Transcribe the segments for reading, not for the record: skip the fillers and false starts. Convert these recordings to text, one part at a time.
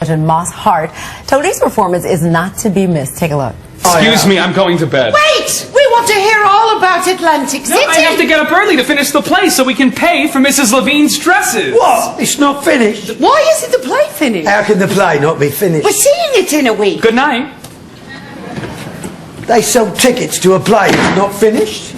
And Moss Hart. Tony's performance is not to be missed. Take a look. Excuse me, I'm going to bed. Wait! We want to hear all about Atlantic City! No, I have to get up early to finish the play so we can pay for Mrs. Levine's dresses. What? It's not finished. Why isn't the play finished? How can the play not be finished? We're seeing it in a week. Good night. They sell tickets to a play that's not finished.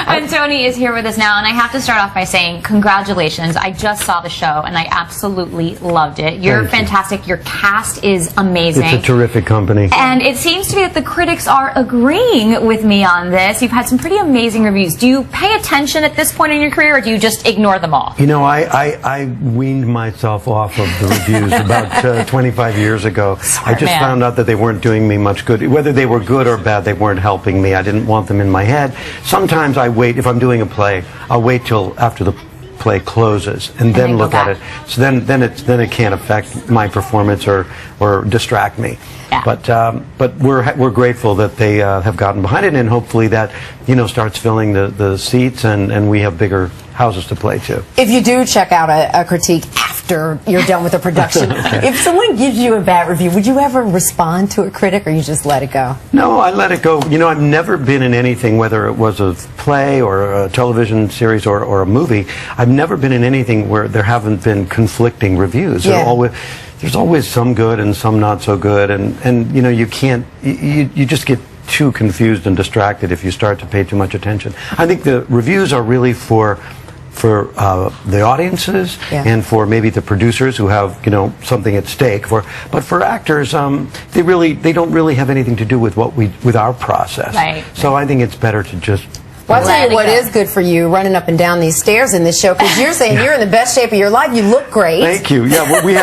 And Tony is here with us now, and I have to start off by saying congratulations. I just saw the show, and I absolutely loved it. You're fantastic. Your cast is amazing. It's a terrific company. And it seems to be that the critics are agreeing with me on this. You've had some pretty amazing reviews. Do you pay attention at this point in your career, or do you just ignore them all? You know, I weaned myself off of the reviews about 25 years ago. I just found out that they weren't doing me much good. Whether they were good or bad, they weren't helping me. I didn't want them in my head. Sometimes I wait, if I'm doing a play, I'll wait till after the play closes and then look at it. So then it can't affect my performance or distract me. Yeah. But we're grateful that they have gotten behind it, and hopefully that starts filling the seats, and we have bigger houses to play to. If you do check out a critique after you're done with the production, if someone gives you a bad review, would you ever respond to a critic, or you just let it go? No, I let it go. You know, I've never been in anything, whether it was a play or a television series or a movie, I've never been in anything where there haven't been conflicting reviews. Yeah. There's always some good and some not so good, and you can't, you just get too confused and distracted if you start to pay too much attention. I think the reviews are really for the audiences and for maybe the producers who have something at stake. But for actors, they don't really have anything to do with with our process. Right. So I think it's better to just. Well, I'll tell you what is good for you, running up and down these stairs in this show, because you're saying you're in the best shape of your life. You look great. Thank you. Yeah, well, we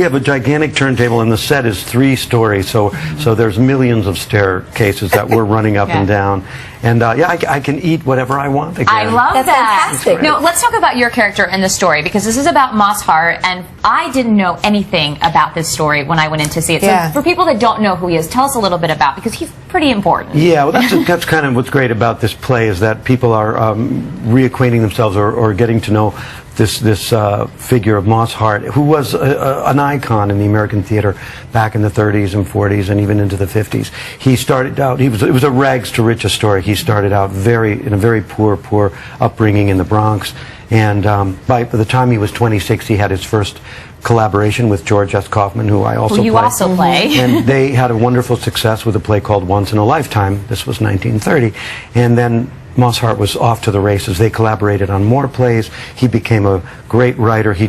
have a gigantic turntable, and the set is 3 stories, so there's millions of staircases that we're running up and down. And I can eat whatever I want again. I love That's that. fantastic. No, let's talk about your character in the story, because this is about Moss Hart, and I didn't know anything about this story when I went in to see it. So for people that don't know who he is, tell us a little bit about, because he's pretty important. Yeah, well, that's kind of what's great about this play, is that people are reacquainting themselves or getting to know this figure of Moss Hart, who was an icon in the American theater back in the 30s and 40s and even into the 50s. He started out, it was a rags to riches story. He started out in a very poor upbringing in the Bronx, and by the time he was 26, he had his first collaboration with George S. Kaufman, who I also you play. also play. And they had a wonderful success with a play called Once in a Lifetime. This was 1930. And then Moss Hart was off to the races. They collaborated on more plays. He became a great writer. He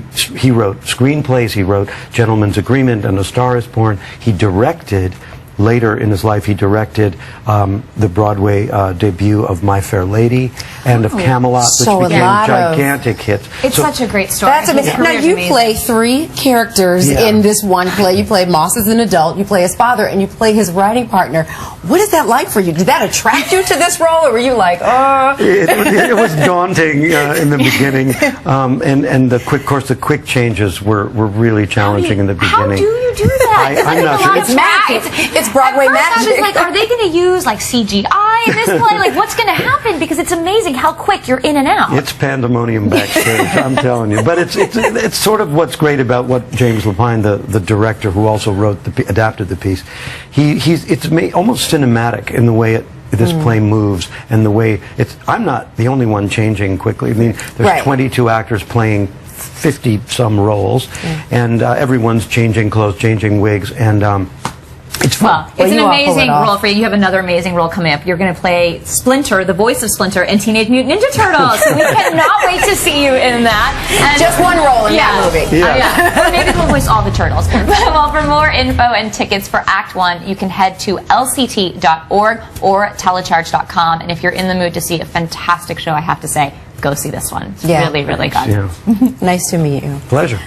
wrote screenplays. He wrote Gentleman's Agreement and A Star is Born. He directed, later in his life, he directed the Broadway debut of My Fair Lady and of Camelot, which became gigantic hits. It's such a great story. That's amazing. Now, you play 3 characters in this one play. You play Moss as an adult, you play his father, and you play his writing partner. What is that like for you? Did that attract you to this role, or were you like, oh? It was daunting in the beginning, and of course, the quick changes were really challenging in the beginning. How do you do that? I'm not sure. It's magic. It's Broadway magic. I was like, are they going to use like CGI in this play? Like, what's going to happen? Because it's amazing how quick you're in and out. It's pandemonium backstage, I'm telling you. But it's sort of what's great about what James Lapine, the director who also adapted the piece, it's almost cinematic in the way this play moves, and the way I'm not the only one changing quickly. I mean, there's 22 actors playing 50-some roles, and everyone's changing clothes, changing wigs, and it's fun. Well, it's an amazing role for you. You have another amazing role coming up. You're going to play Splinter, the voice of Splinter, in Teenage Mutant Ninja Turtles. So we cannot wait to see you in that. And just one role in that movie. Yeah. Or maybe we'll voice all the turtles. Well, for more info and tickets for Act 1, you can head to lct.org or telecharge.com. And if you're in the mood to see a fantastic show, I have to say, go see this one. It's really, really good. Nice to meet you. Pleasure.